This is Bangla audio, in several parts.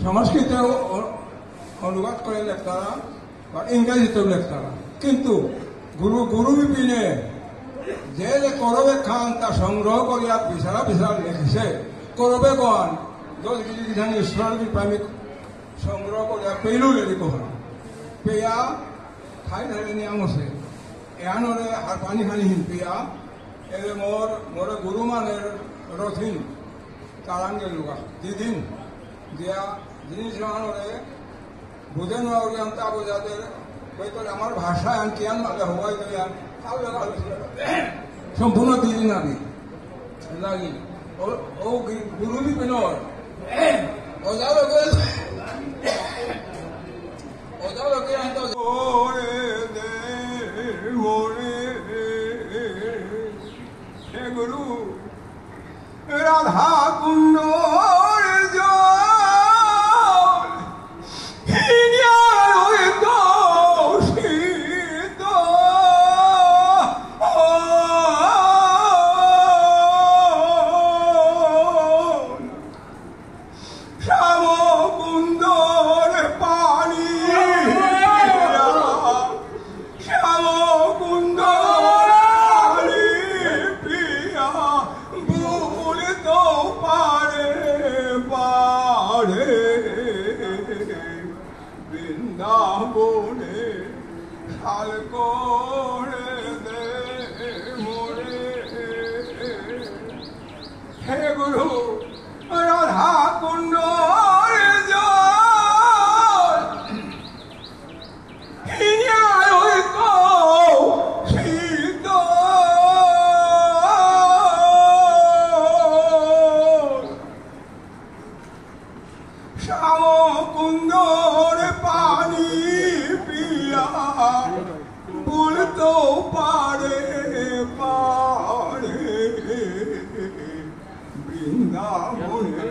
সংস্কৃতে অনুবাদ করে লেখতারা বা ইংরেজিতেও লেখতারা, কিন্তু গুরু বিপিনে যে করবে খান তা সংগ্রহ করিয়া বিছাড়া বিছাড়া লিখিছে। করবে গণ যদি ঈশ্বর প্রেমিক সংগ্রহ করিয়া পেলু লেলি কহন পেয়া খাই ধরে নিয়ম আছে এহানরে আর পানি খানি হিন পেয়া এলে মোর গুরু মানের রথিন তারান গেলুগা দিদিন দিয়া জিনিস জহানরে বুঝে নেওয়া তা বোঝাতে বইতলে আমার ভাষায় আন কিয়ান মালে হওয়াই গেলে সম্পূর্ণ দিদিন আমি লাগি ও গুরু বিপিনর ওজালকে গুরু রাধা কুণ্ড বৃন্দাবনে শাল করে দে মোরে হে গুরু রাধা কুণ্ড বলতো পারে পারে বৃন্দাবনে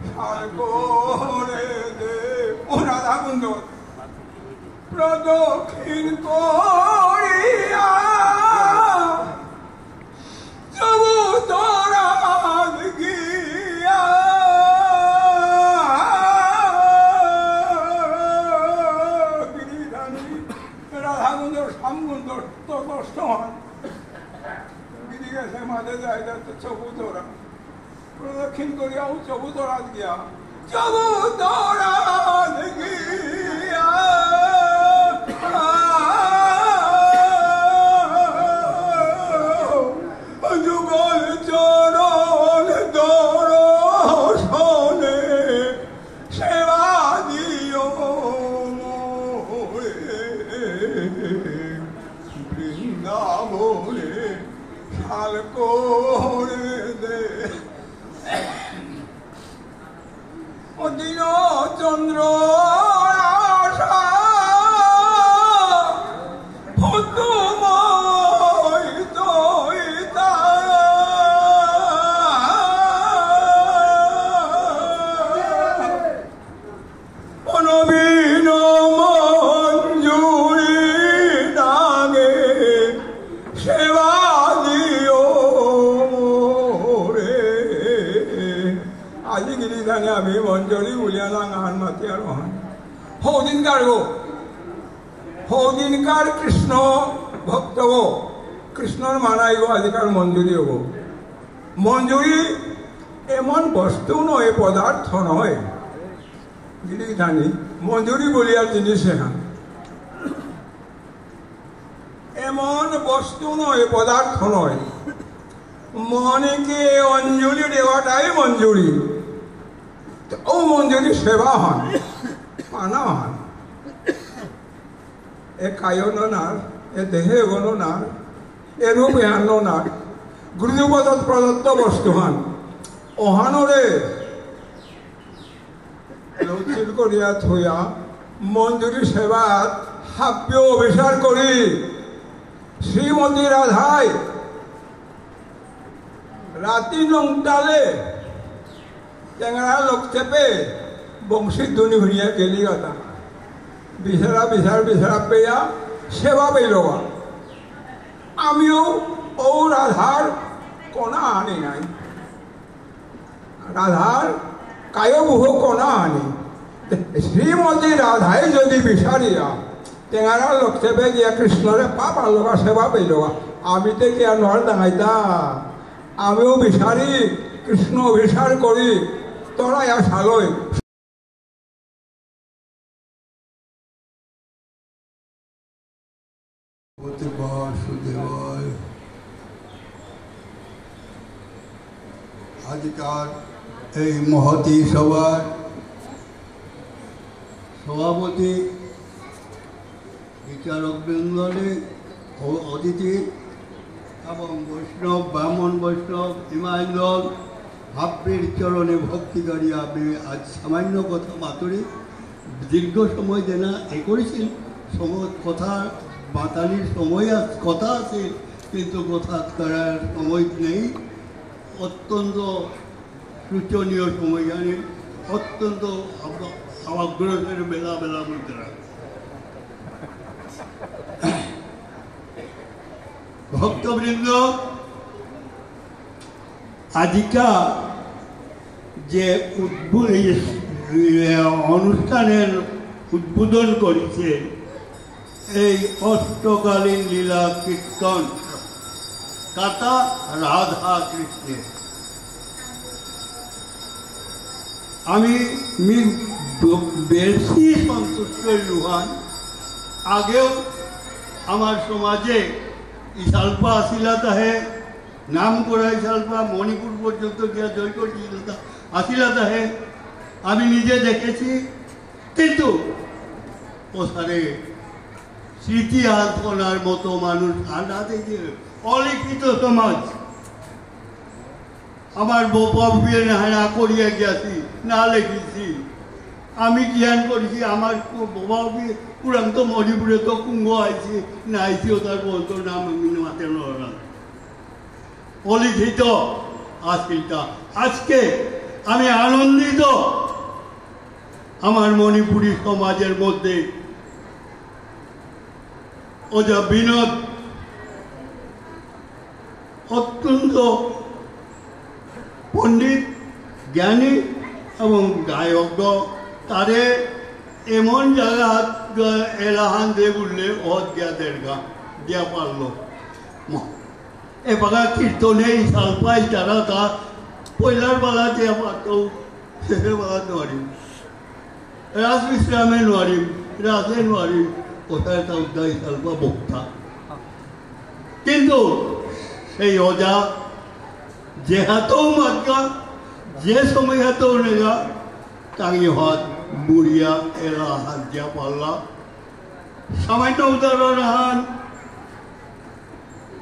শাল করে দে ও রাধা কুণ্ড প্রদক্ষিণ করিয়া তবু তোরা গিয়া রাধা কুণ্ড সামকুণ্ড তো কষ্ট হয় গিরি গেছে মাঝে যায় তো চবুতরা প্রদক্ষিণ করিয়াও চবুতরা গিয়া চবুতরা গিয়া যুগল চরণ দর্শনে সেবা দিও বৃন্দাবনে শাল করে দে দিন চন্দ্র আশা ভুতুময় দইতা অনবীন মঞ্জুরি ডাগে সেবা দিও রে আজি গিরি জানে আমি মঞ্জুরি উলিয়ালা গান মাতি আর হন হৌদিনকার গো হৌদিনকার কৃষ্ণ ভক্ত গো কৃষ্ণর মানাই গো আজিকার মঞ্জুরি গো মঞ্জুরি এমন বস্তু নয় পদার্থ নয় গিরি জানি মঞ্জুরি বলিয়ার জিনিস হ্যাঁ এমন বস্তু নয় পদার্থ নয় মনেকে অঞ্জলি দেওয়াটাই মঞ্জুরি ও মঞ্জুরি সেবা হন পানা হন এ কায়ন নার এ দেহে গণ নার এ রূপ এহান্ন নার গুরুপদত প্রদত্ত বস্তু হন অহানরে লৌচিল করিয়া থইয়া মঞ্জুরি সেবাত হাব্য অভিসার করি শ্রীমতী রাধায় রাতি নংটালে টেঙরা লোক চেপে বংশীর ধুনি ভরিয়া গেলি কথা বিছারা বিছার বিছারা পেয়া সেবা পেলবা আমিও ও রাধার কণা আনি নাই রাধার কায়বুহ কণা আনি শ্রীমতী রাধাই যদি বিচারিয়া টেঙারা লোক চেপে গিয়া কৃষ্ণরে পাপ আলোকা সেবা পেল আমি তো কি আর নর ডাঙাইতা আমিও বিচারি কৃষ্ণ বিচার করি তোরা ইয়া সালই বাসুদেবায় আজকাল এই মহতী সভার সভাপতি বিচারক বৃন্দলে অতিথি এবং বৈষ্ণব ব্রাহ্মণ বৈষ্ণব হিমায়ন্দল ভাববীর চরণে ভক্তি করি আমি আজ সামান্য কথা মাতুরি দীর্ঘ সময় দেনা এ করেছিল কথা মাতালির সময় কথা আছে কিন্তু কথা করার সময় নেই অত্যন্ত শোচনীয় সময় জানি অত্যন্ত আগ্রহের বেলা বেলা মধ্যে ভক্তবৃন্দ আজিকা যে অনুষ্ঠানের উদ্বোধন করেছে এই অষ্টকালীন লীলা কীর্তন কাতা রাধা কৃষ্ণের আমি বেশি সন্তুষ্ট লুহান আগেও আমার সমাজে ইসাল্পা আসিলাত হে নাম করা ইসাল্পা মণিপুর পর্যন্ত গিয়া জয় করছি আসিলাত হে আমি নিজে দেখেছি কিন্তু ওখানে স্মৃতি আলপনার মতো মানুষ আনা দেখে অলিখিত সমাজ আমার বাবুয়ে না করিয়া গিয়াছি না লেখিছি আমি জ্ঞান করেছি আমার বাবু পুরান্ত মণিপুরে তো কুম্ভ আইছি না আইছিও তার বলতো নাম আমি মাতে না অলিখিত আজকেটা আজকে আমি আনন্দিত আমার মণিপুরী সমাজের মধ্যে ও যা বিনোদ অত্যন্ত পণ্ডিত জ্ঞানী এবং গায়ক তারে এমন জায়গা এলাহান দিয়ে বললে অত গিয়া দেড়গা দিয়া পারল এবার কীর্তনে সালপাই তারা তা পয়লার বেলা দিয়া পারত শেষের বেলা নোৱাৰিম রাজ বিশ্রামে নোৱাৰিম রাজে নোৱাৰিম কোথায় তা উদ্যায় সালপা বক্তা কিন্তু সেই অজা যে হাতেও মাতগা যে সময় হাতেও নেগা তাই হাত বুড়িয়া এলা হাত যা পাল্লা সামান্য উদাহরণ হান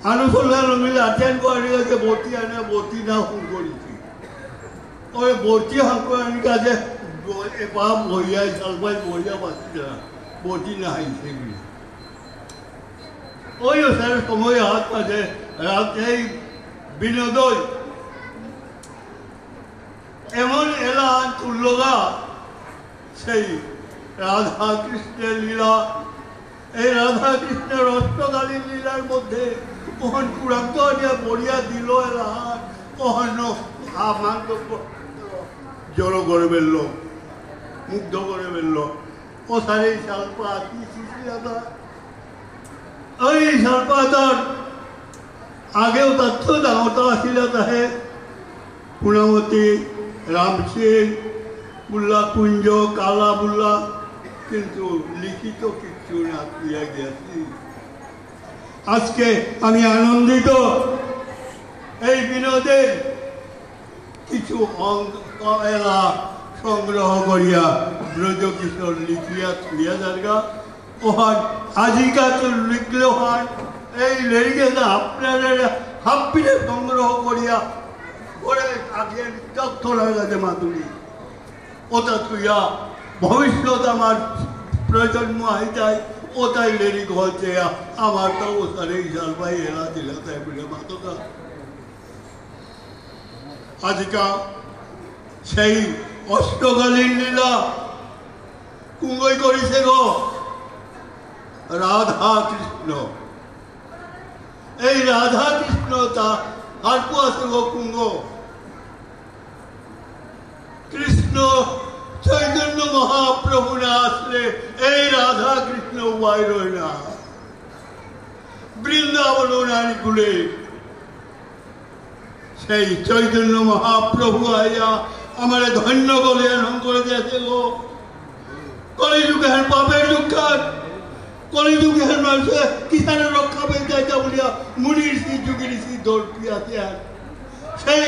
আনুষঙ্গান মিলে আটেন করে গেছে ভর্তি আনে ভর্তি না ফোন করেছি ওই ভর্তি হাঁকুয়ানি কাছে বাপ বইয়াই সালপাই বইয়া পাচ্ছি না ভর্তি না হাইছে ওই স্যার সময় হাত পাশে রাত এই বিনোদয় এমন এলান তুল্যগা সেই রাধা কৃষ্ণের লীলা এই রাধা কৃষ্ণের অষ্টকালীন লীলার মধ্যে কখন পুরান্ত বড়িয়া দিল এলাহান কখন আমার জড়ো করে ফেললো মুগ্ধ করে ফেললো ও সারে সালপা কি শিশিলাতা ওই সালপাতার আগেও তথ্য দাওতা আসিলাতা হে পুনামতি রাম সিং বুল্লা কুঞ্জ কালা বুল্লা কিন্তু লিখিত কিছু না দিয়া গেছি আজকে আমি আনন্দিত এই বিনোদের কিছু এলা সংগ্রহ করিয়া ব্রজকিশোর লিখিয়া ছুঁয়া জায়গা ওহান আজিকা তো লিখলেও হয় এই লেগে না আপনারা হাপ্পিনে সংগ্রহ করিয়া করে আগে তথ্যরা গেছে মাতুরি ওটা তুইয়া ভবিষ্যৎ আমার প্রজন্ম আই যায় ওটাই লেরি ঘলছে আমার তো ওসারে ইশাল ভাই এরা দিলা তাই বলে মাতকা আজিকা সেই অষ্টকালীন লীলা কুঙ্গই করিছে গো রাধা কৃষ্ণ এই রাধা কৃষ্ণ তা আর কো আছে গো কুঙ্গ কৃষ্ণ চৈতন্য মহাপ্রভু মহাপ্রভু না আসলে এই রাধা কৃষ্ণ উপায় রয় না। বৃন্দাবন নারী কুলে সেই চৈতন্য মহাপ্রভু আইয়া আমার ধন্য বলিয়া নাম করে দিয়েছে গো। কলিযুগে হেন পাপের দুঃখার, কলিযুগে হেন মানুষে কিষানের রক্ষা পেয়ে যাইতা বলিয়া মুনির শ্রী যুগের শ্রী দৌড় আছে। সেই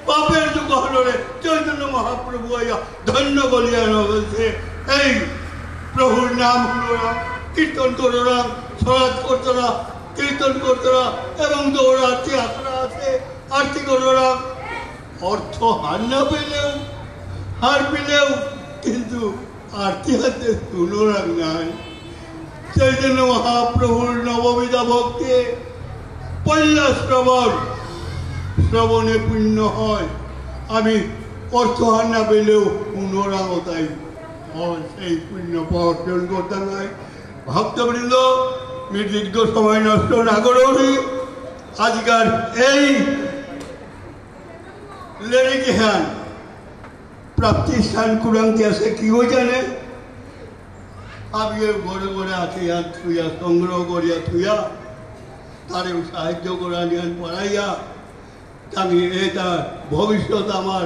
পাপের দুঃখ হলে চৈতন্য মহাপ্রভু আইয়া ধন্য বলিয়া বলছে এই প্রভুর নাম হলো কীর্তন করোরা, সরাজ করতোরা, কীর্তন করতোরা এবং দৌড়াচ্ছি আখড়া আছে আরতি করোরা। অর্থ হার না পেলেও, হার পেলেও কিন্তু আরতি হাতে তুলরাগ নাই। চৈতন্য মহাপ্রভুর নববিধা ভক্তি পল্লা শ্রবণ, শ্রবণে পুণ্য হয়। আমি অর্থ হার না পেলেও পুনরাগ তাই সেই পুণ্য অর্জন করতে নাই। ভক্তবৃন্দ দীর্ঘ সময় নষ্ট না করি আজকাল এই লেরিকিহান প্রাপ্তি স্থান কুরাংতে আছে কি হয়ে জানে আমি ঘরে ঘরে আছি আর থুইয়া সংগ্রহ করিয়া থুইয়া তারে সাহায্য করা নিয়ে পড়াইয়া আমি এটা ভবিষ্যৎ আমার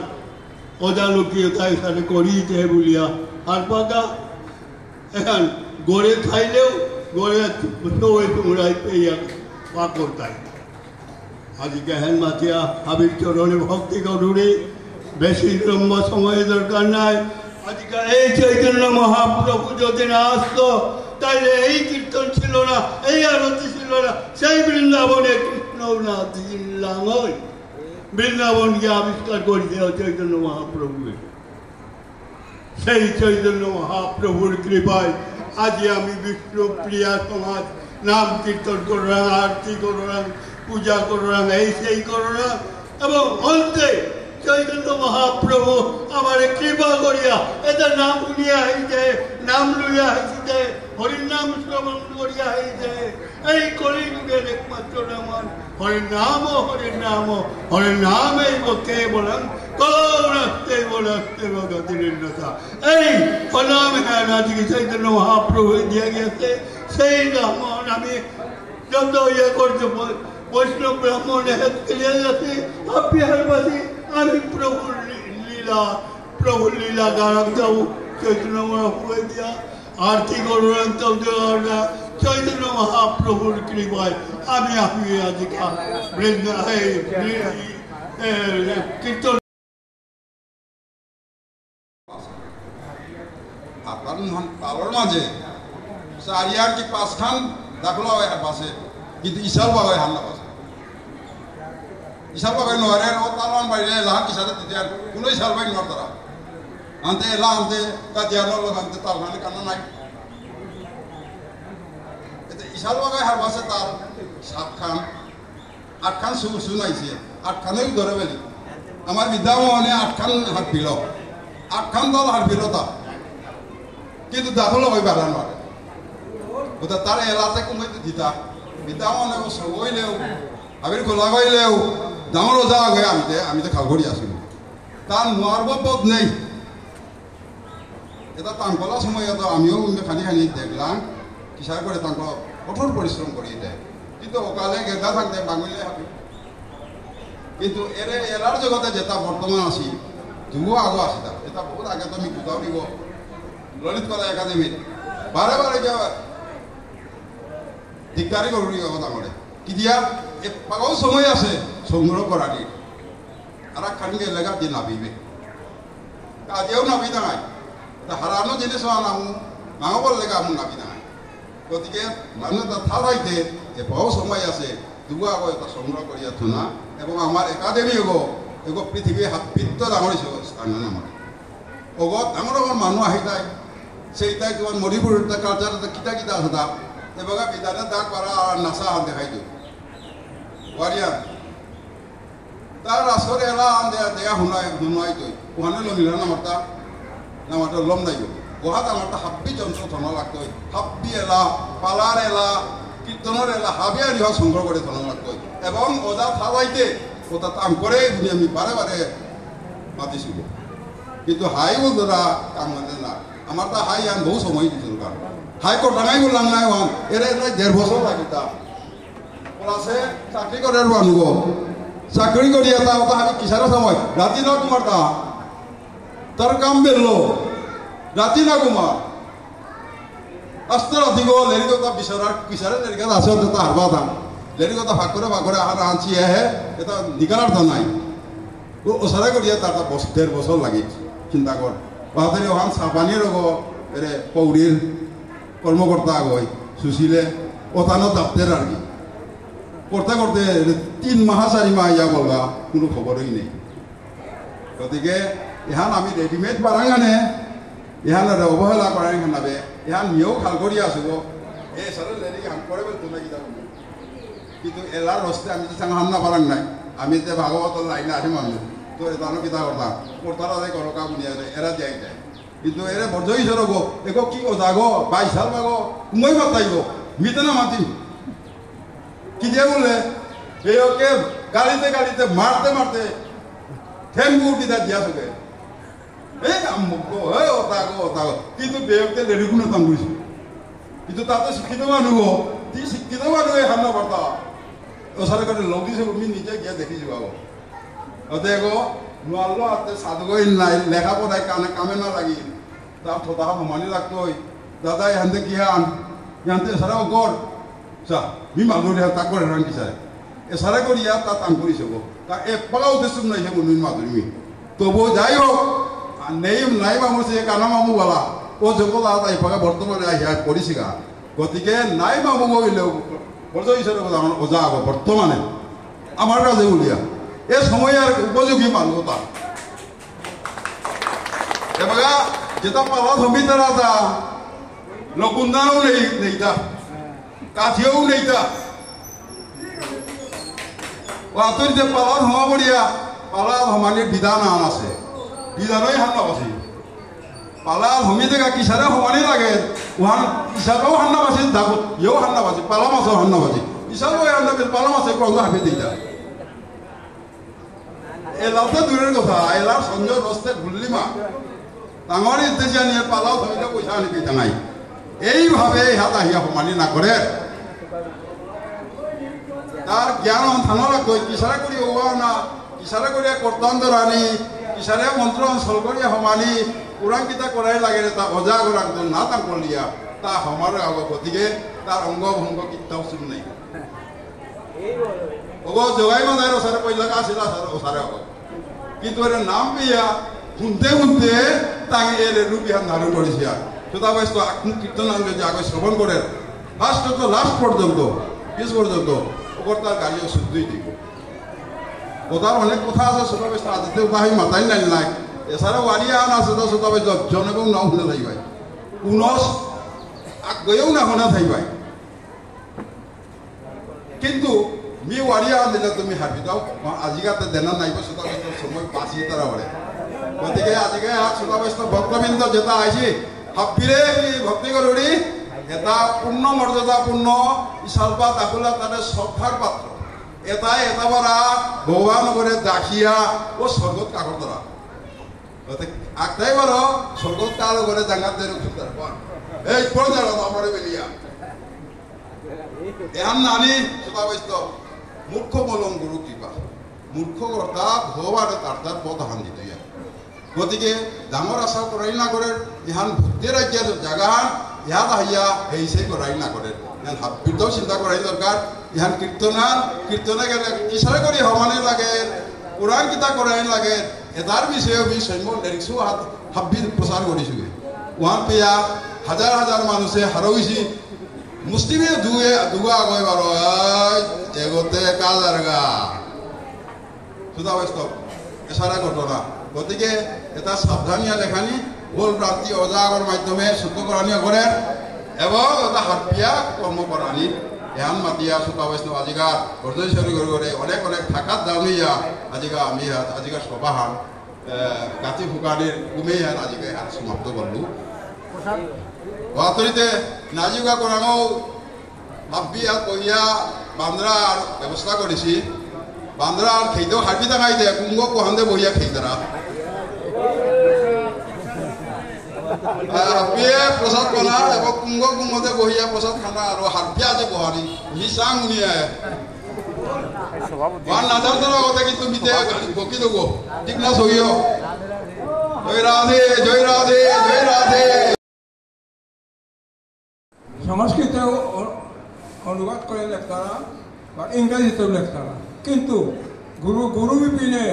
অজালকীয়তায় সাথে করিতে বলিয়া আর পাকা এখন গড়ে খাইলেও গড়ে তোমরাই পেয়ে পা করতাই। আজকে হেন মাতিয়া হাবির চরণে ভক্তি করুড়ি বেশি লম্বা সময় দরকার নাই। আজকে এই চৈতন্য মহাপ্রভু যদি না আসতো তাইলে এই কীর্তন ছিল না, এই আরতি ছিল না, সেই বৃন্দাবনে কৃষ্ণ না দিল্লাঙ্গল বৃন্দাবনকে আবিষ্কার করে দেওয়া চৈতন্য মহাপ্রভুকে। সেই চৈতন্য মহাপ্রভুর কৃপায় আজ আমি বিষ্ণুপ্রিয়া সমাজ নাম কীর্তন করলাম, আরতি করলাম, পূজা করলাম, এই সেই করলাম এবং অন্তে চৈতন্য মহাপ্রভু আমার কৃপা করিয়া এটা নাম শুনিয়া হইতে, নাম লইয়া হইতে, হরির নাম শ্রবণ করিয়া হইতে। এই কলিযুগের একমাত্র নাম হরির নাম, হরির নাম, হরির নামেই কেবলং করুণাস্তে বলস্তে ভগতিরতা। এই নাম হ্যাঁ আজকে চৈতন্য মহাপ্রভু দিয়ে গেছে। সেই নাম আমি যত ইয়ে করতে বৈষ্ণব ব্রাহ্মণ ক্রিয়া যাচ্ছে বিহারবাসী আমি প্রভুর লীলা গান চৈতন্য মহাপ্রভু দিয়া আরতি করুন চৈতন্য মহাপ্রভুর কৃপায় আমি আজকে কীর্তন তালোর মাঝে চারিয়ার কি পাঁচখান দাখলা হয় বাসে কিন্তু ইশাল বাগায় হান্না বাসে ইশাল বাগায় নয় ও তালান বাইরে লাহান ইশালে দিতে আর কোনো ইশাল বাই নর তারা আনতে এলা আনতে কাজিয়া নল আনতে তার মানে কান্না নাই। ইশাল বাগায় হার বাসে তার সাতখান আটখান শুনাইছে আটখানেও ধরে বেলি আমার বিদ্যামোহনে আটখান হাত পিল, আটখান দল হাত পিল তা কিন্তু দাখল হয় বাড়ান মারে ওটা তার এলাতে কমাইতে দিতা বিদ্যামোহনে সবইলেও আবির খোলা গইলেও ডাঙর যা হয়ে আমি তো খালঘড়ি আসিল তার নোয়ারব পথ নেই। এটা তাঙ্কলা সময় তো আমিও খানি খানি দেখলাম কিসার করে তাঙ্ক কঠোর পরিশ্রম করিয়ে দেয় কিন্তু ওকালে গেদা থাকতে বাঙালি হাবি কিন্তু এরার জগতে যেটা বর্তমান আছি যুব আগ আসি তা এটা বহুত আগে তো আমি কোথাও দিব ললিত কলা একাডেমির বারে বারে দিগদারি করবি ডাঙরে কি দিয়া পাগাও সময় আছে সংগ্রহ করার আর খানকে এলাকা দিয়ে নাবিবে কাজেও নাবি দাঁড়ায় হারানো জিনিস নাঙাবার লেগে আমার নাবি দাঁড়ায়। গতিকে মানুষ থালাইতে যে বহু সময় আছে দুগো আগ এটা সংগ্রহ করিয়া থোনা এবং আমার একাডেমি হব এগো পৃথিবী বৃত্ত ডাঙর স্থান আমার অগত ডাঙর ডাঙর মানুষ আহি যায় সেইটাই তোমার মণিপুর কালচার কিতা কিতা আছে তা এবার বিধানে দাগ পারা আর নাচা হাত দেখাই দিও ওয়ারিয়া তার আসরে এলা আন দেয়া শুনাই তৈ ওখানে লমিলা নামারটা লম নাই গোহাত আমারটা হাব্বি যন্ত্র থনা লাগতই হাব্বি এলা পালার এলা কীর্তনের এলা হাবি আর ইহা সংগ্রহ করে থনা লাগতই এবং ওদা থালাইতে ওটা কাম করে আমি বারে বারে মাতিছিল কিন্তু হাই ওদরা কাম মানে না আমার তা হাই আন বহু সময় দিছিল কারণ হাই কোর্ট ডাঙাই বললাম নাই ওয়ান এর 1.5 বছর লাগিতা আছে চাকরি করে আনুগ চাকরি করি এটা ওটা আমি কিসারে সময় রাতি না কুমার তা তার কাম বেরলো রাতি না কুমার আস্তে রাতি গো লেরি কথা বিছারা কিসারে লেরি কথা আছে তা হারবা দাম লেরি কথা ভাগ করে আহার আনছি হে এটা নিকালার তা নাই ও সারা করিয়া তার 1.5 বছর লাগি চিন্তা কর বাহাদুরি ওখান সাপানির গো এরে পৌরির কর্মকর্তা গই সুশীলে ওতানো দাপ্তের আর কি করতে করতে 3 মাস 4 মাস ইয়া বলবা কোনো খবরই নেই গতিকে ইহান আমি রেডিমেড বারাঙানে ইহান অবহেলা করার নাবে ইহান নিয়েও খাল করি আছো গো এ সারা লেরি হান করে বলতো না কি কিন্তু এলার রস্তে আমি যে সাং হান্না পারাং নাই আমি যে ভাগবতর লাইনে আসি মানুষ তো এতানো কিতা করতাম করতারা যে করকা বুনিয়া এরা যাই যায় কিন্তু এরে বর্জই সর গো এগো কি ও যাগো 22 সাল বাগো মই মাতাইব মিতে না মাতি কি দিয়ে বললে এই ওকে গালিতে মারতে ঠেঙ্গু উঠিতা দিয়া থাকে এই আমগো এই ওতাগো কিন্তু বেয়কে লেডিগুলো তাম বুঝি কিন্তু তাতে শিক্ষিত মানুষ তি শিক্ষিত মানুষ হান্না পারতা ও সারে করে লগি সব আমি নিজে গিয়ে দেখি যাবো ওতে গো নোয়াল্লো হাতে সাধুগই নাই লেখাপড়ায় কামে না লাগি তার থোতা সমানি লাগতোই দাদা এখানতে কি আন এখানতে সারাও কর চা মি মাধুরী তা করে রান কি চায় এ সারা করিয়া তা তাম করিছে গো তা এ পাগাও দেশুম নাই সে মনুন মাধুরী তবু যাই হোক নাই মামু সে কানা মামু বলা ও জগল তাই পাগা বর্তমানে আহিয়া করিছে গা গতিকে নাই মামু গইলেও বর্জ ঈশ্বরের কথা ওজা আগো বর্তমানে আমার কাছে উলিয়া এ সময় আর উপযোগী মানুষ তার এবারে যেটা পালা ধমিতারা তা লকুন্দানও নেইতা কাঠিও নেইতা আতর যে পালার হমা বড়িয়া পালা হমানির বিধান আন আছে বিধানই হান্না বাসি পালা হমি দেখা কিসারে হমানি লাগে ওহান ইসারও হান্না বাসি দাগত ইয়েও হান্না বাসি পালা মাছও হান্না বাসি ইসারও হান্না পালা মাছে কত হাফে দিতা এলাতে দূরের কথা এলার সঞ্জয় রস্তে ভুল্লিমা ডাঙর ইত্যাদি নিয়ে পালাও ধরিলে পয়সা আনিবি টাঙাই এইভাবে হাত আহিয়া সমানি না করে তার জ্ঞান থানা লাগতো কিসারে করি ওয়া না কিসারে করিয়া কর্তান্তর আনি কিসারে মন্ত্র অঞ্চল করিয়া সমানি পুরাণ কিতা করাই লাগে তা অজা গরাক না তাক করলিয়া তা সমার আগ গতিকে তার অঙ্গ ভঙ্গ কিতাও শুন নাই ওগো জগাই মাদায় ওসারে পয়লা আসিলা ওসারে আগ কিন্তু এর নাম পেয়া শুনতে তাকে এর রূপিয়া ধারণ করেছে শ্রোতা বয়স তো কীর্তন যদি আগে শ্রবণ করে ফার্স্ট তো লাস্ট পর্যন্ত শেষ পর্যন্ত ওপর তার গাড়িও শুদ্ধই দিব ওটার অনেক কথা আছে শ্রোতা বয়স আজতে ওটা মাতাই নাই এছাড়াও ওয়ারিয়া আন আছে তো শ্রোতা বয়স জনকেও নাও শুনে থাকবাই পুনস আগেও না শুনে থাকবাই কিন্তু মি ওয়ারিয়া আন দিলে তুমি হাবি দাও আজিকাতে দেনা নাইব শ্রোতা বয়স সময় বাঁচি তারা বলে গতিকে আজিকে শ্রোতা বয়স ভক্তবৃন্দ যেটা আইছি হাবিরে ভক্তি করি এটা পূর্ণ মর্যাদাপূর্ণ ইশালপা দাখুলা তাদের শ্রদ্ধার পাত্র এটা বারা ভগবান করে দাখিয়া ও স্বর্গত কাকর দ্বারা আগটাই বার স্বর্গত কালো করে জাঙ্গাতের এই পড়ে যারা আমার বেলিয়া এহান নানি শ্রোতা বৈষ্ণ মূর্খ বলম গুরু কৃপা মূর্খ কর্তা ভগবানে তার পথ হান দিত গতিকে ডাঙর আশা করাই না করে ইহান ভক্তি রাজ্যের জাগান ইহাত আহিয়া হেইসে করাই না করে হাবিরটাও চিন্তা করাই দরকার ইহান কীর্তনে গেলে কিসারে করি সমানে লাগে কোরআন কিতা করাই লাগে এটার বিষয়ে আমি সৈন্য লিরিক্সও হাবির প্রচার করেছো ওয়ান পেয়া হাজার মানুষে হারইছি মুসলিমে দুগা আগে বার এগোতে কাজার গা সুদা বাস্তব এছাড়া ঘটনা গতিকে এটা সাবধানিয়া লেখানি ভুল প্রান্তি অজাগর মাধ্যমে শুদ্ধকরণীয় করে এবং এটা হাতিয়া কর্ম করানি এহান মাতিয়া শ্রোতা বৈষ্ণব আজিকার বর্ধেশ্বরী করে অনেক থাকার দামিয়া আজিকা আমি আজিকার সবাহান গাতি ফুকানির কুমেই হান আজিকে হাত সমাপ্ত করলু বাতরিতে নাজিকা করাও হাবিয়া কহিয়া বান্দ্রার ব্যবস্থা করেছি বান্দ্রার খেইতেও হাবি দাঙাই দে কুঙ্গ কোহান্দে বহিয়া খেই তারা হাপিয়ে প্রসাদ খানা এবং কুঙ্গ কুঙ্গতে বহিয়া প্রসাদ খানা আর হাপিয়া যে বহারি মিশাং উনিয়া ওয়ান নাজার দ্বারা ওটা কিন্তু মিতে বকি দেবো ঠিক না সহিও জয় রাধে জয় রাধে জয় রাধে। সংস্কৃতেও অনুবাদ করে লেখতারা বা ইংরেজিতেও লেখতারা, কিন্তু গুরু বিপিনে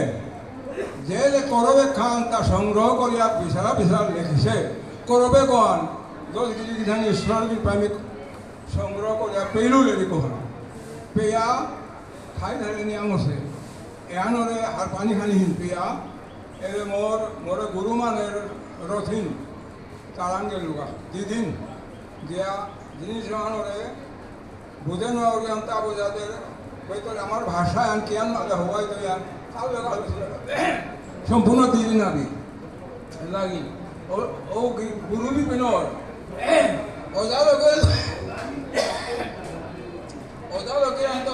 যে করবে খান তা সংগ্রহ করিয়া বিশাল বিশাল লিখিছে করবে গান দশ কিছু কিছু ঈশ্বর প্রেমিক সংগ্রহ করিয়া পেলু লেখি কহন পেয়া খাই ধরে নিয়ম আছে এহানরে আর পানি খানি হিন পেয়া এরে মোর গুরু মানের রথিন তারাঙ্গে লুগা দিদিন দিয়া জিনিস এহানরে বুঝে নেওয়া আনতা বোঝাদের হয়তো আমার ভাষায় আন কেন হওয়াই তো সম্পূর্ণ দিদি নাবি লাগি ও গুরু বিপিনর ওজালকে আনতে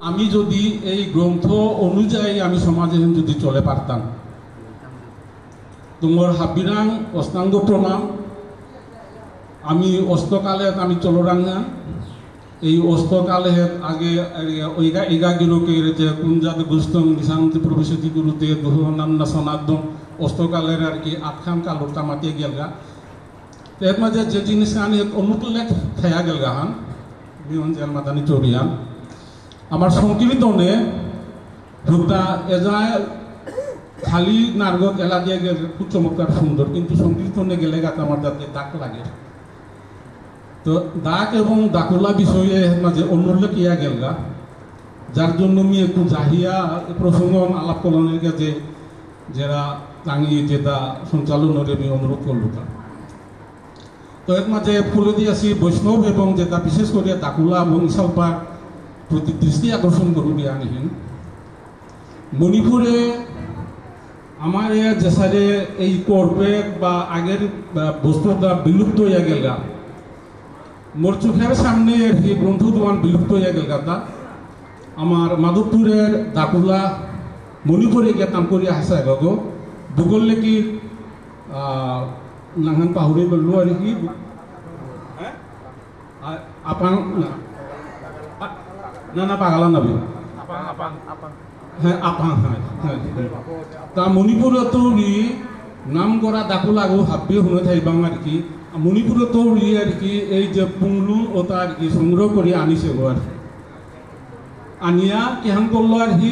আমি যদি এই গ্রন্থ অনুযায়ী আমি সমাজে যদি চলে পারতাম তোমার হাবিরাং অষ্টাঙ্গ প্রণাম আমি অস্তকালে আমি চলরাঙ্গা এই অস্তকালে আগে এগা গিরোকে যে কুঞ্জাতে গুস্তম নিশান্তি প্রবেশিতি গুরুতে দুহনান্না সনাদম অস্তকালের আর কি আটখান কালোটা মাতিয়ে গেলগা এর মাঝে যে জিনিস আনি অনুকূলে থায়া গেলগা হান বিহঞ্জাল মাদানি চরিয়ান আমার সংকীর্তনে হুদা এজায় খালি নার্গক এলা দিয়ে গেলে খুব চমৎকার সুন্দর, কিন্তু সংকীর্তনে গেলে গাতে আমার যাতে দাগ লাগে তো দাগ এবং দাকুলা বিষয়ে মাঝে অনুল্লেখ ইয়া গেলগা যার জন্য আমি একটু জাহিয়া প্রসঙ্গ আলাপ করলেন যে যারা টাঙি যেটা সঞ্চালনের আমি অনুরোধ করল তো এর মাঝে ফুলে দিয়েছি বৈষ্ণব এবং যেটা বিশেষ করে দাকুলা এবং ইসালপা প্রতি দৃষ্টি আকর্ষণ করু দিয়ে আনিহেন মণিপুরে আমার যে সাইডে এই কর্পেট বা আগের বস্তুটা বিলুপ্ত হয়ে গেলগা মোর চোখের সামনে এই গ্রন্থ দোকান বিলুপ্ত হয়ে গেলগা তা আমার মাধবপুরের দাকুলা মণিপুরে গেতাম করিয়া হাসায় গো ভূগোল লেকি নাহান পাহরি গেলো আর কি আপাং না পাগালা নাবি হ্যাঁ আপাং হ্যাঁ তা মণিপুরত নাম করা দাকুলা গো হাবি শুনে থাকবাং আর কি মণিপুরত আর কি এই যে পুংলু ওটা আর কি সংগ্রহ করে আনিছে গো আর আনিয়া কেহান করলো আর কি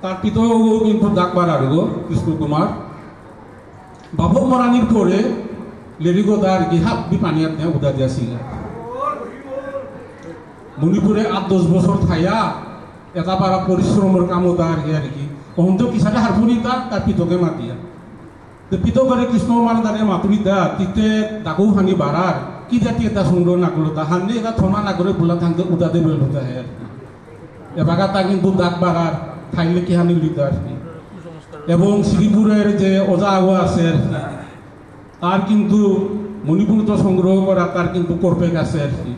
তার পিত কিন্তু ডাকবার আর গো কৃষ্ণ কুমার বাবু মরানির পরে লেরিগো আর কি হাবি পানিয়াত নেওয়া উদা দিয়েছিল মণিপুরে 8-10 বছর থাইয়া এটা পারা পরিশ্রমের কামও তার আর কি অন্ত কিসাটা হারপুনি তার পিতকে মাতিয়া তো পিত করে কৃষ্ণ কুমার তারে মাতুরি দা তিতে ডাকু ভাঙি বাড়ার কি জাতি এটা সংগ্রহ না করলো তা হান্দি এটা থমা না করে বোলা থাকতে উদাতে বের হতে হয় আর কি এবাগা তা কিন্তু ডাক বাড়ার খাইলে কি হানি লিতে আর কি এবং শ্রীপুরের যে ওজা আগো আছে আর কি তার কিন্তু মণিপুর তো সংগ্রহ করা তার কিন্তু কর্পেক আছে আর কি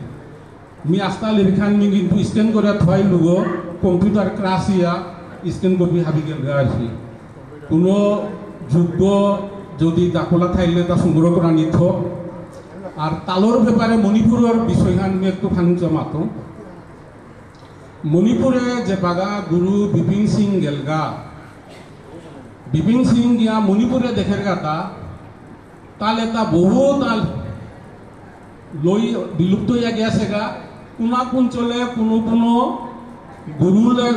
আমি আস্তা লিখান মি কিন্তু স্ক্যান করে থয় লুগো কম্পিউটার ক্রাশ ইয়া স্ক্যান কপি হাবি গেল আর কি কোনো যোগ্য যদি দাখলা থাইলে তা সংগ্রহ করা নিত আর তালর ব্যাপারে মণিপুরের বিষয়খান আমি একটু খানিক মাতো মণিপুরে যে বাগা গুরু বিপিন সিং গেলগা বিপিন সিং গিয়া মণিপুরে দেখের গাতা তাল এটা বহু তাল লই বিলুপ্ত হইয়া গেছে গা কোনা অঞ্চলে কোনো গরুলে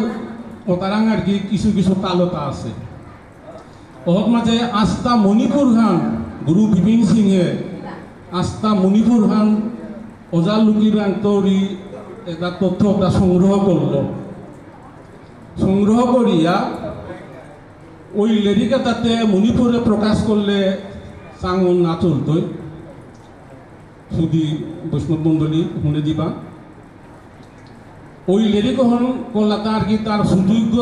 কতারাং আর কি কিছু কিছু তালতা আছে ওর মাঝে আস্তা মণিপুর খান গুরু বিপিন সিংহে আস্তা মণিপুর খান ওজালুকির আন্তরি এটা তথ্য ওটা সংগ্রহ করল সংগ্রহ করিয়া ওই লেরিকা তাতে মণিপুরে প্রকাশ করলে চাঙন না চলতই শুধু বৈষ্ণব মন্ডলী শুনে দিবা ওই লেরিকহন কলকাতা আর কি তার সুযোগ্য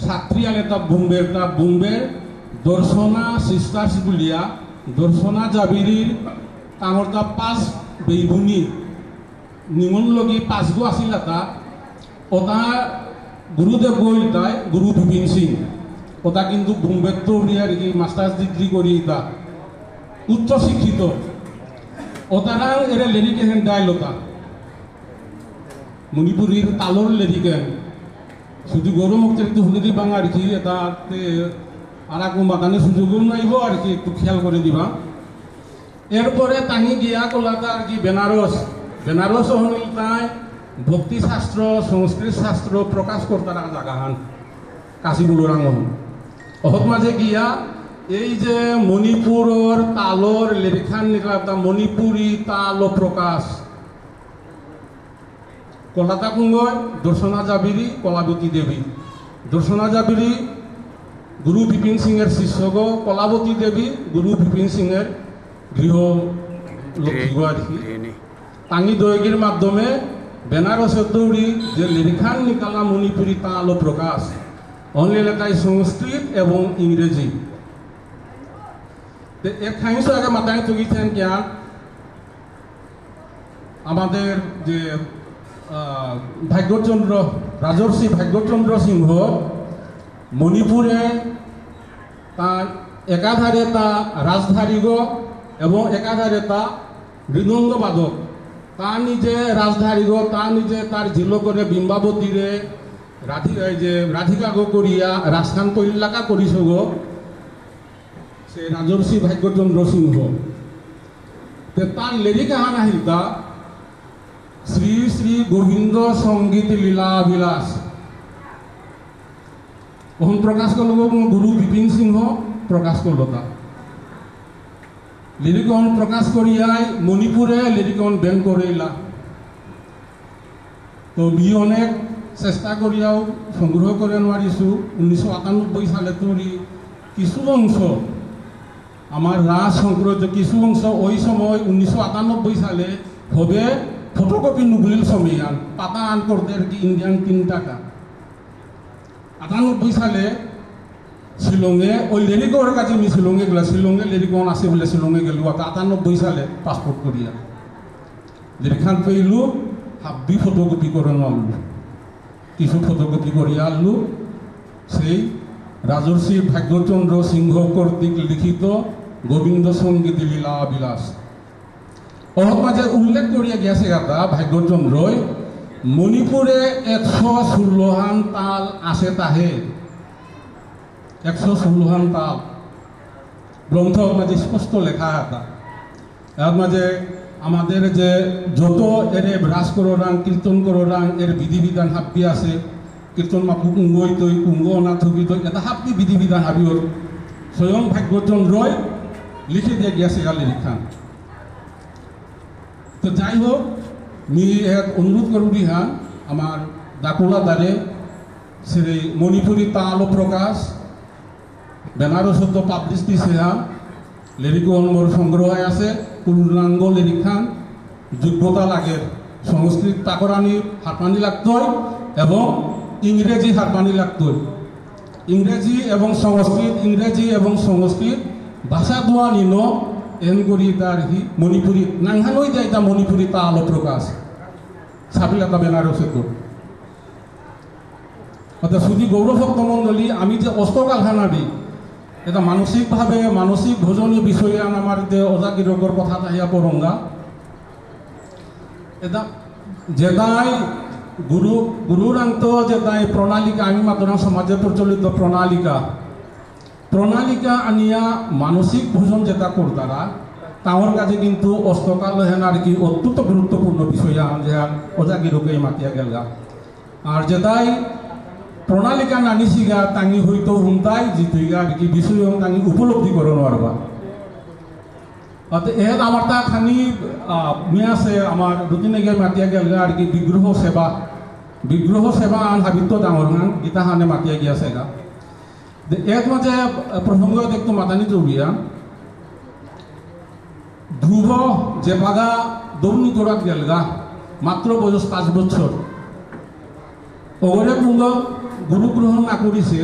ছাত্রী আলে তা বোম্বের দর্শনা সিস্টার্স বুলিয়া দর্শনা জাবিরির তাঙর তা পাঁচ বেইবুনি নিমন লগি পাঁচগো আছিল এটা ওটা গুরুদেব গৈ তাই গুরু বিপিন সিং ওটা কিন্তু বোম্বের তৈরি আর কি মাস্টার্স ডিগ্রি করি তা উচ্চ শিক্ষিত ওটারা এরা লেরিকে হেন ডাইল ওটা মণিপুরীর তালর লেরিকেন শুধু গরু মুক্তি একটু শুনে দিবা আর কি এটা আর এক বাগানে সুযোগও নাইব আর কি একটু খেয়াল করে দিবা এরপরে তাঙি গিয়া কলাতা আর কি বেনারস হল তাই ভক্তি শাস্ত্র সংস্কৃত শাস্ত্র প্রকাশ করতার জায়গাহান কাশীগুলোর আঙন অহত মাঝে গিয়া এই যে মণিপুরের তালর লেরিখান নিকলা মণিপুরী তাল প্রকাশ কলকাতা কুঙ্গয় দর্শনা জাবিরি কলাবতী দেবী দর্শনা জাবিরি গুরু বিপিন সিংয়ের শিষ্যগ কলাবতী দেবী গুরু বিপিন সিংয়ের গৃহ লক্ষ্মী আর কি টাঙি দৈগীর মাধ্যমে বেনারসের দৌড়ি যে লেরিখান নিকালা মণিপুরী তাল প্রকাশ অন্য এলাকায় সংস্কৃত এবং ইংরেজি এক খাইছো আগে মাথায় তুলিছেন কিয়া আমাদের যে ভাগ্যচন্দ্র রাজর্ষি ভাগ্যচন্দ্র সিংহ মণিপুরে তার একাধারে তা রাজধারিগ এবং একাধারে তা মৃদঙ্গ বাদক তা নিজে রাজধারিগ তা নিজে তার জিল করে বিম্বাবতীরে রাধিকাগ করিয়া রাজখান কৈলাকা করিছগ সে রাজর্ষি ভাগ্যচন্দ্র সিংহ তার লেরিকা হান আহিল তা শ্রী শ্রী গোবিন্দ সঙ্গীত লীলা বিলাস ওখান প্রকাশ করল গুরু বিপিন সিংহ প্রকাশ করল তা লিরিকন প্রকাশ করিয়াই মণিপুরে লিরিকন ব্যান করিলা তো বি অনেক চেষ্টা করিয়াও সংগ্রহ করে নোৱাৰিছো 1998 সালে তৈরি কিছু অংশ আমার রাজ সংগ্রহ কিছু অংশ ওই সময় 1998 সালে হবে ফটোকপি নুগুলিল সমিয়ান পাতা আন করতে আর কি ইন্ডিয়ান 3 টাকা 98 সালে শিলংয়ে ওই লেরিকর কাছে আমি শিলংয়ে গেলাম শিলংয়ে লেরিকন আছে বলে শিলংয়ে গেল 98 সালে পাসপোর্ট করিয়া লেরিখান পেইলু হাব্বি ফটোকপি করে আনলু কিছু ফটোকপি করিয়া আনলু সেই রাজর্ষি ভাগ্যচন্দ্র সিংহ কর্তৃক লিখিত গোবিন্দ সঙ্গীত লীলা বিলাস ওর মাঝে উল্লেখ করিয়া গেছে গাতা ভাগ্যচন্দ্রই মণিপুরে 116 হান তাল আছে তাহে 116 হান তাল গ্রন্থ মাঝে স্পষ্ট লেখা হাতা এর মাঝে আমাদের যে যত এর ব্রাস করোরাং কীর্তন করোরাং এর বিধিবিধান হাব্বি আছে কীর্তন মাপু কুঙ্গই তৈ কুঙ্গ না থকি তৈ এটা হাব্বি বিধিবিধান হাবিওর স্বয়ং ভাগ্যচন্দ্রই লিখে দিয়ে গিয়েছে গালি লিখান তো যাই হোক মি এক অনুরোধ করু দিহান আমার ডাকুলা দ্বারে শ্রী মণিপুরী তাল প্রকাশ বেনারসত পাবলিশ দিছে হান লিরিকন মোর সংগ্রহ আছে পূর্ণাঙ্গ লিরিখান যোগ্যতা লাগে সংস্কৃত তাকরানি হাতমানি লাগতই এবং ইংরেজি হাতমানি লাগতই ইংরেজি এবং সংস্কৃত ভাষা দোয়া নিন এন করি তার হি মণিপুরী নাংহানই যায় তা মণিপুরী তাল প্রকাশ ছাপিলাতা বেনারসে তো অর্থাৎ শুধু গৌরভক্ত মণ্ডলী আমি যে অষ্টকালখানাবি এটা মানসিকভাবে মানসিক ভোজনীয় বিষয়ে আমার যে অজাগিরকর কথা তাহিয়া পরঙ্গা এটা যেদাই গুরুরান্ত যে তাই প্রণালিকা আমি মাত্র সমাজে প্রচলিত প্রণালিকা আনিয়া মানসিক ভোজন যেটা করতারা তাঁর কাছে কিন্তু অস্তকাল হেন আর কি অত্যন্ত গুরুত্বপূর্ণ বিষয় যে ওজাগিরুকে মাতিয়া গেলগা আর যেটাই প্রণালিকা নানিছিগা তাঙ্গি হয়তো হুমতাই জিতুইগা আর কি বিষয় তাঙ্গি উপলব্ধি করে নোয়ারবা এর আমার তা খানি মিয়াছে আমার রুটিনে গিয়ে মাতিয়া গেলগা আর কি বিগ্রহ সেবা আন হাবিত ডাঙর গান গীতা হানে মাতিয়া গিয়াছে গা এক মাঝে প্রসঙ্গ একটু মাতানি জড়িয়া ধ্রুব যে বাগা দৌনি করাত গেলগা মাত্র বয়স 5 বছর ওরে পুঙ্গ গুরু গ্রহণ না করেছে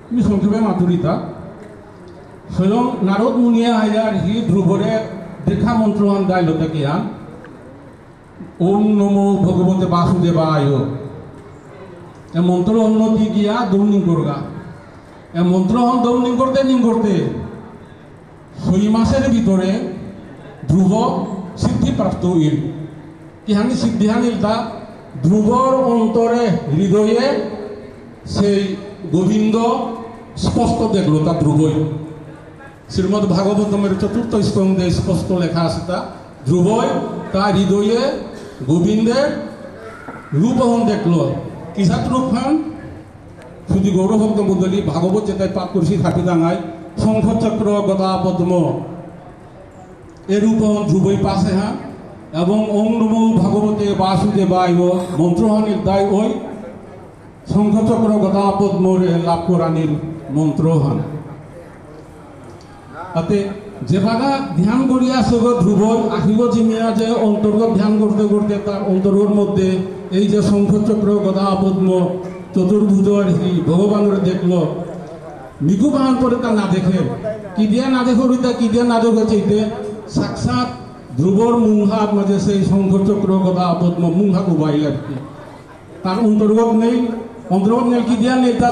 তুমি সংক্ষেপে মাতুরিতা স্বয়ং নারদ মুনিয়া হাজার হি ধ্রুবরে দীক্ষা মন্ত্রহান গাইল তাকিয়া ওম নমো ভগবতে বাসুদেবায় এ মন্ত্র উন্নতি গিয়া দৌনি করগা এ মন্ত্র দৌনি করতে 6 মাসের ভিতরে ধ্রুব সিদ্ধিপ্রাপ্ত হইল কিহানি সিদ্ধিহানিল তা ধ্রুবর অন্তরে হৃদয়ে সেই গোবিন্দ স্পষ্ট দেখলো তা ধ্রুবই শ্রীমদ ভাগবতমের 4th স্কন্ধে স্পষ্ট লেখা আছে তা ধ্রুবই তার হৃদয়ে গোবিন্দের রূপহন দেখলো কিসাত রূপহান শুধু গৌরভক্ত মন্ডলী ভাগবত যেটাই পাঠ করছি থাকি ডাঙাই শঙ্খচক্র গদা পদ্ম এ রূপহন ধ্রুবই পাশে হ্যাঁ এবং ওম নমো ভাগবতে বাসুদেবায় মন্ত্রহানির দায় ওই শঙ্খচক্র গদা পদ্মরে লাভ করানির মন্ত্রহান তাতে যে বাগা ধ্যান করিয়া সব ধ্রুব আহিব জিমিয়া যে অন্তর্গত ধ্যান করতে করতে তার অন্তর্গত মধ্যে এই যে শঙ্খচক্র গদা পদ্ম চতুর্ভুজ ভগবানের দেখলো মিগু বাহান করে তা না দেখে কি দিয়া না দেখো কি দিয়া না দেখে চাইতে সাক্ষাৎ ধ্রুবর মুংহাত মাঝে সেই শঙ্খচক্র গদা পদ্ম মুংহা উবাইল আর কি তার অন্তর্গত নেই কি দিয়া নেই তা